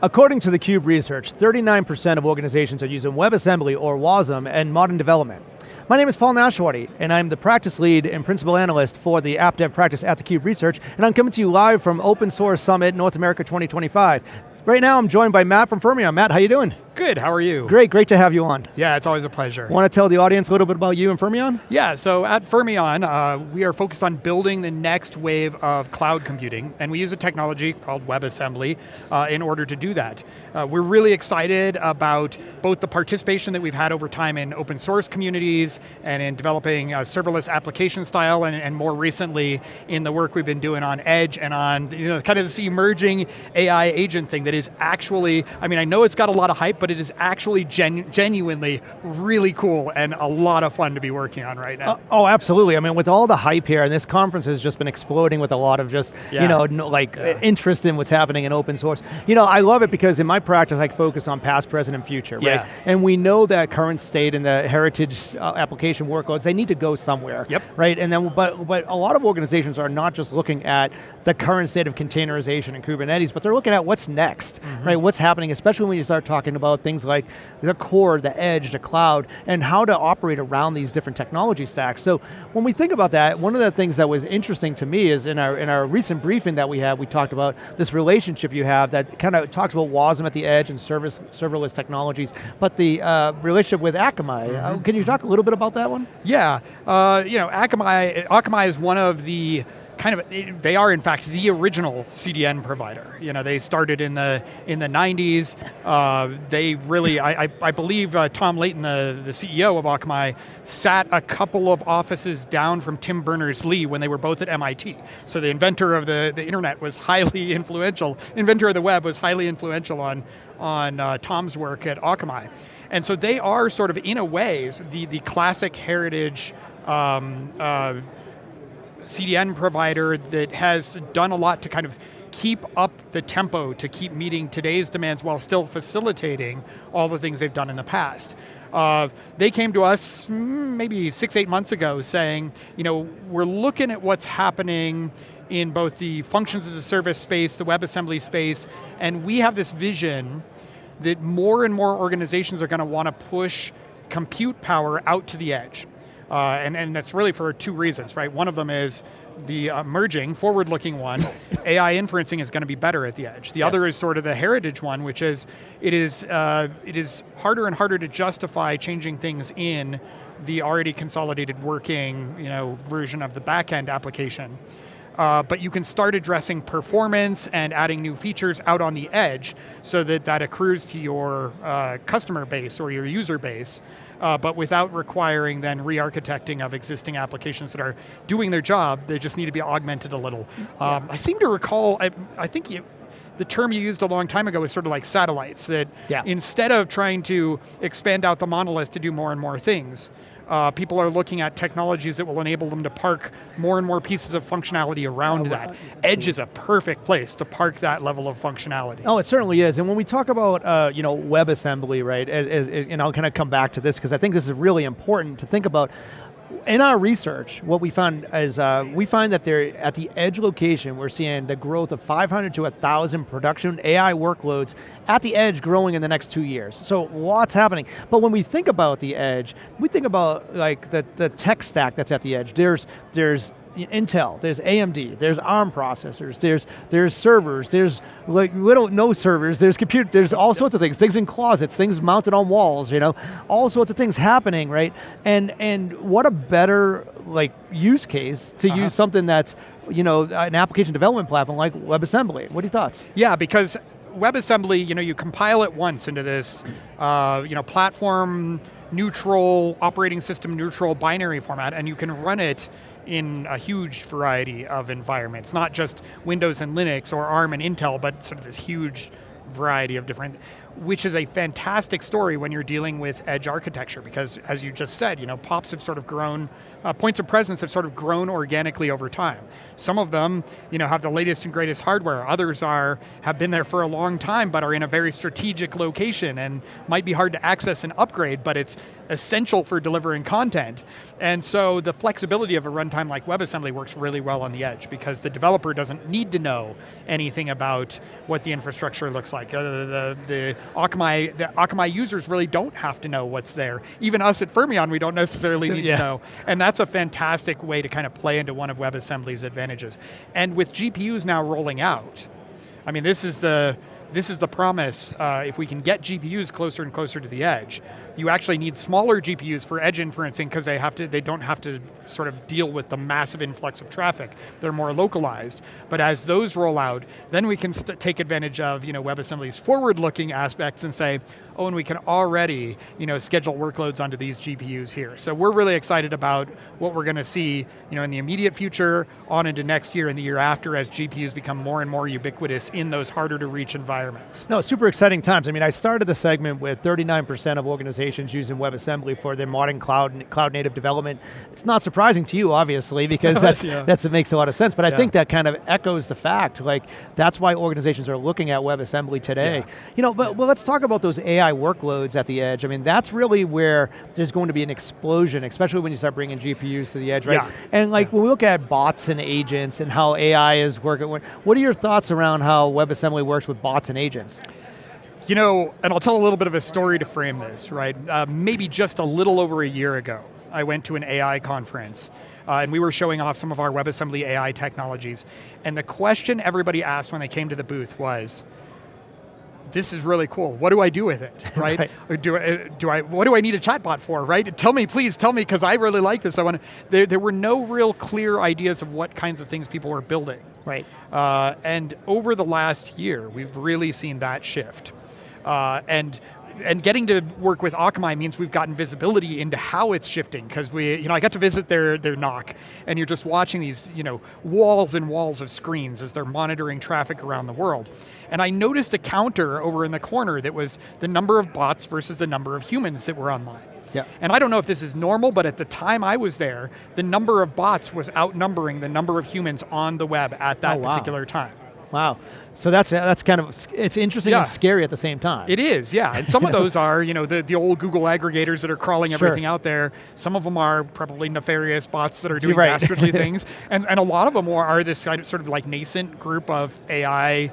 According to theCUBE research, 39% of organizations are using WebAssembly or WASM in modern development. My name is Paul Nashawaty, and I'm the practice lead and principal analyst for the AppDev practice at theCUBE Research, and I'm coming to you live from Open Source Summit North America 2025. Right now I'm joined by Matt from Fermyon. Matt, how you doing? Good, how are you? Great to have you on. Yeah, it's always a pleasure. Want to tell the audience a little bit about you and Fermyon? Yeah, so at Fermyon, we are focused on building the next wave of cloud computing, and we use a technology called WebAssembly in order to do that. We're really excited about both the participation that we've had over time in open source communities and in developing a serverless application style, and more recently in the work we've been doing on Edge and on kind of this emerging AI agent thing that is actually, I mean, I know it's got a lot of hype, but it is actually genuinely really cool and a lot of fun to be working on right now. Oh, absolutely. I mean, with all the hype here, and this conference has just been exploding with a lot of just, interest in what's happening in open source. I love it because in my practice, I focus on past, present, and future, right? Yeah. And we know that current state and the heritage application workloads, they need to go somewhere, right? And then, but a lot of organizations are not just looking at the current state of containerization and Kubernetes, but they're looking at what's next, right? What's happening, especially when you start talking about things like the core, the edge, the cloud, and how to operate around these different technology stacks. So when we think about that, one of the things that was interesting to me is in our recent briefing that we had, we talked about this relationship you have that kind of talks about WASM at the edge and serverless technologies, but the relationship with Akamai. Can you talk a little bit about that one? Yeah, Akamai is one of the they are in fact the original CDN provider. They started in the 90s. They really, I believe Tom Layton, the CEO of Akamai, sat a couple of offices down from Tim Berners-Lee when they were both at MIT. So the inventor of the internet was highly influential, inventor of the web was highly influential on Tom's work at Akamai. And so they are sort of, in a way, the classic heritage CDN provider that has done a lot to kind of keep up the tempo, to keep meeting today's demands while still facilitating all the things they've done in the past. They came to us maybe 6-8 months ago saying, we're looking at what's happening in both the functions as a service space, the WebAssembly space, and we have this vision that more and more organizations are going to want to push compute power out to the edge. And that's really for two reasons, right? One of them is the emerging, forward-looking one, AI inferencing is going to be better at the edge. The other is sort of the heritage one, which is, it is harder and harder to justify changing things in the already consolidated working version of the back-end application. But you can start addressing performance and adding new features out on the edge so that accrues to your customer base or your user base, but without requiring then re-architecting of existing applications that are doing their job. They just need to be augmented a little. I seem to recall, I think the term you used a long time ago was sort of like satellites, that instead of trying to expand out the monolith to do more and more things, people are looking at technologies that will enable them to park more and more pieces of functionality around that. Edge is a perfect place to park that level of functionality. Oh, it certainly is. And when we talk about WebAssembly, right, and I'll kind of come back to this because I think this is really important to think about. In our research, what we found is we find that they're at the edge location, we're seeing the growth of 500 to 1,000 production AI workloads at the edge growing in the next 2 years. So lots happening. But when we think about the edge, we think about like the tech stack that's at the edge. There's Intel, there's AMD, there's ARM processors, there's servers, there's like no servers, there's compute, there's all sorts of things in closets, things mounted on walls, all sorts of things happening, right? And what a better use case to use something that's an application development platform like WebAssembly. What are your thoughts? Yeah, because WebAssembly, you compile it once into this platform neutral, operating system neutral binary format, and you can run it in a huge variety of environments, not just Windows and Linux or ARM and Intel, but sort of this huge variety of different. which is a fantastic story when you're dealing with edge architecture, because as you just said, POPs have sort of grown, points of presence have sort of grown organically over time. Some of them have the latest and greatest hardware, others have been there for a long time but are in a very strategic location and might be hard to access and upgrade, but it's essential for delivering content. And so the flexibility of a runtime like WebAssembly works really well on the edge because the developer doesn't need to know anything about what the infrastructure looks like. The Akamai users really don't have to know what's there. Even us at Fermyon, we don't necessarily need to know. And that's a fantastic way to kind of play into one of WebAssembly's advantages. And with GPUs now rolling out, I mean, this is the promise. If we can get GPUs closer and closer to the edge, you actually need smaller GPUs for edge inferencing because they don't have to sort of deal with the massive influx of traffic. They're more localized. But as those roll out, then we can take advantage of WebAssembly's forward-looking aspects and say, oh, and we can already schedule workloads onto these GPUs here. So we're really excited about what we're going to see in the immediate future, on into next year and the year after as GPUs become more and more ubiquitous in those harder to reach environments. No, super exciting times. I mean, I started the segment with 39% of organizations using WebAssembly for their modern cloud native development. It's not surprising to you, obviously, because it makes a lot of sense, but I think that kind of echoes the fact, like that's why organizations are looking at WebAssembly today. But let's talk about those AI workloads at the edge. I mean, that's really where there's going to be an explosion, especially when you start bringing GPUs to the edge, right? And when we look at bots and agents and how AI is working, what are your thoughts around how WebAssembly works with bots and agents? And I'll tell a little bit of a story to frame this, right? Maybe just a little over a year ago, I went to an AI conference and we were showing off some of our WebAssembly AI technologies. And the question everybody asked when they came to the booth was, this is really cool. What do I do with it, right? What do I need a chatbot for, right? Tell me, please, tell me, because I really like this. There were no real clear ideas of what kinds of things people were building. Right. And over the last year, we've really seen that shift. And getting to work with Akamai means we've gotten visibility into how it's shifting, because I got to visit their NOC, and you're just watching these, walls and walls of screens as they're monitoring traffic around the world. And I noticed a counter over in the corner that was the number of bots versus the number of humans that were online. Yeah. And I don't know if this is normal, but at the time I was there, the number of bots was outnumbering the number of humans on the web at that particular time. Wow, so that's kind of, it's interesting and scary at the same time. It is, yeah, and some of those are, the old Google aggregators that are crawling everything out there. Some of them are probably nefarious bots that are doing dastardly things, and a lot of them are this kind of sort of like nascent group of AI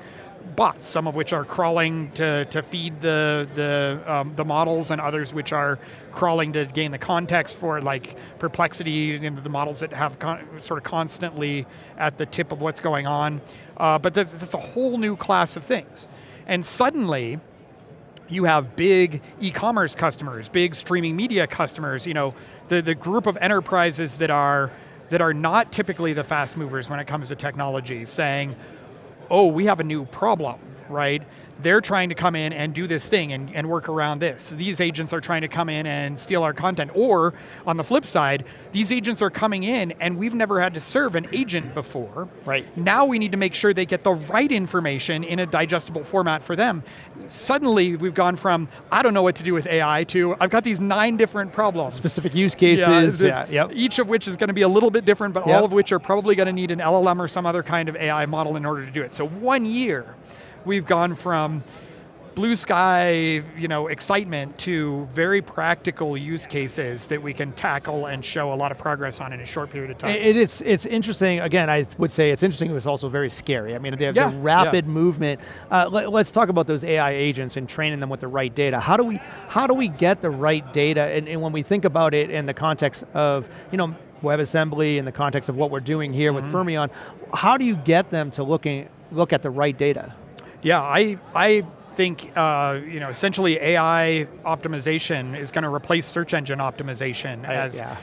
bots, some of which are crawling to feed the models, and others which are crawling to gain the context for like perplexity in the models that have sort of constantly at the tip of what's going on. But that's a whole new class of things. And suddenly, you have big e-commerce customers, big streaming media customers, the group of enterprises that are not typically the fast movers when it comes to technology, saying, oh, we have a new problem, right? They're trying to come in and do this thing and work around this. These agents are trying to come in and steal our content. Or, on the flip side, these agents are coming in and we've never had to serve an agent before. Right. Now we need to make sure they get the right information in a digestible format for them. Suddenly, we've gone from, I don't know what to do with AI, to, I've got these 9 different problems. Specific use cases, each of which is going to be a little bit different, but all of which are probably going to need an LLM or some other kind of AI model in order to do it. So 1 year, we've gone from blue sky, excitement to very practical use cases that we can tackle and show a lot of progress on in a short period of time. It's interesting. Again, I would say it's interesting. It was also very scary. I mean, the rapid movement. Let's talk about those AI agents and training them with the right data. How do we get the right data? And when we think about it in the context of WebAssembly, in the context of what we're doing here with Fermyon, how do you get them to look at the right data? Yeah, I think essentially AI optimization is going to replace search engine optimization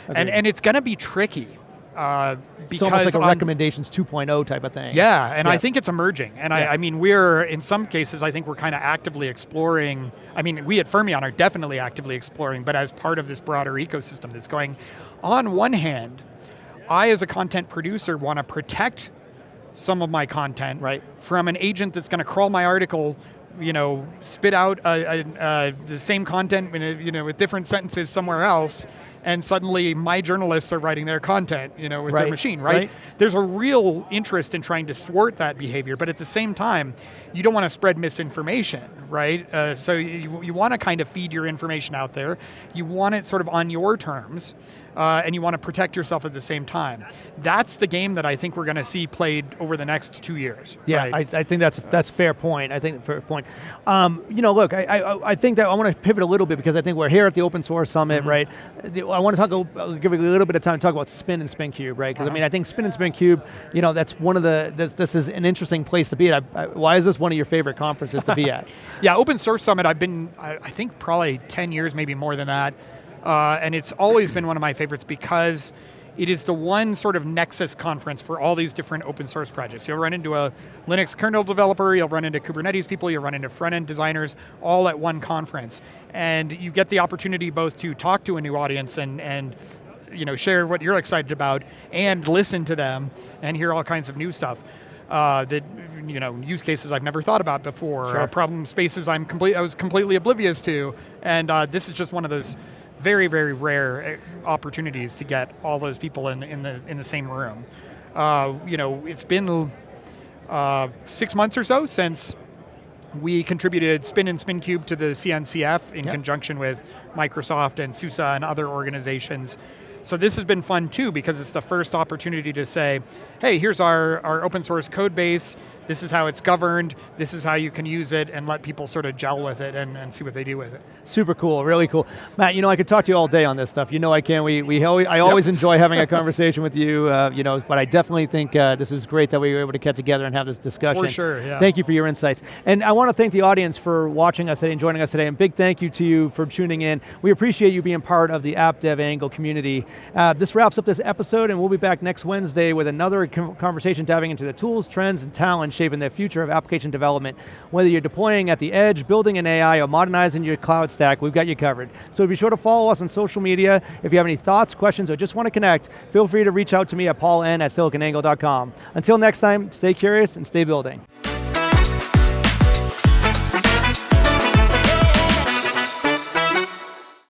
and it's going to be tricky. Because it's almost like a recommendations 2.0 type of thing. Yeah, and I think it's emerging. And I mean, we're, in some cases, I think we're kind of actively exploring, I mean, we at Fermyon are definitely actively exploring, but as part of this broader ecosystem that's going, on one hand, I as a content producer want to protect some of my content from an agent that's going to crawl my article spit out the same content with different sentences somewhere else, and suddenly my journalists are writing their content with their machine, right? There's a real interest in trying to thwart that behavior, but at the same time, you don't want to spread misinformation, right? So you want to kind of feed your information out there. You want it sort of on your terms, and you want to protect yourself at the same time. That's the game that I think we're going to see played over the next 2 years. Yeah, right? I think that's a fair point. I think fair point. Look, I think that I want to pivot a little bit because I think we're here at the Open Source Summit, right? I want to I'll give you a little bit of time to talk about Spin and SpinCube, right? Because I mean, I think Spin and SpinCube, that's one of this is an interesting place to be at. Why is this one of your favorite conferences to be at? Yeah, Open Source Summit, I've been, I think probably 10 years, maybe more than that. And it's always been one of my favorites because it is the one sort of nexus conference for all these different open source projects. You'll run into a Linux kernel developer, you'll run into Kubernetes people, you'll run into front-end designers, all at one conference. And you get the opportunity both to talk to a new audience and share what you're excited about, and listen to them, and hear all kinds of new stuff. Use cases I've never thought about before, problem spaces I was completely oblivious to, and this is just one of those very, very rare opportunities to get all those people in the same room. It's been 6 months or so since we contributed Spin and SpinCube to the CNCF in conjunction with Microsoft and SUSE and other organizations. So this has been fun too, because it's the first opportunity to say, hey, here's our open source code base, this is how it's governed, this is how you can use it, and let people sort of gel with it and see what they do with it. Super cool, really cool. Matt, I could talk to you all day on this stuff. I can. I always enjoy having a conversation with you, but I definitely think this is great that we were able to get together and have this discussion. For sure, yeah. Thank you for your insights. And I want to thank the audience for watching us today and joining us today, and big thank you to you for tuning in. We appreciate you being part of the AppDevANGLE community. This wraps up this episode, and we'll be back next Wednesday with another conversation diving into the tools, trends, and talent shaping the future of application development. Whether you're deploying at the edge, building an AI, or modernizing your cloud stack, we've got you covered. So be sure to follow us on social media. If you have any thoughts, questions, or just want to connect, feel free to reach out to me at pauln@siliconangle.com. Until next time, stay curious and stay building.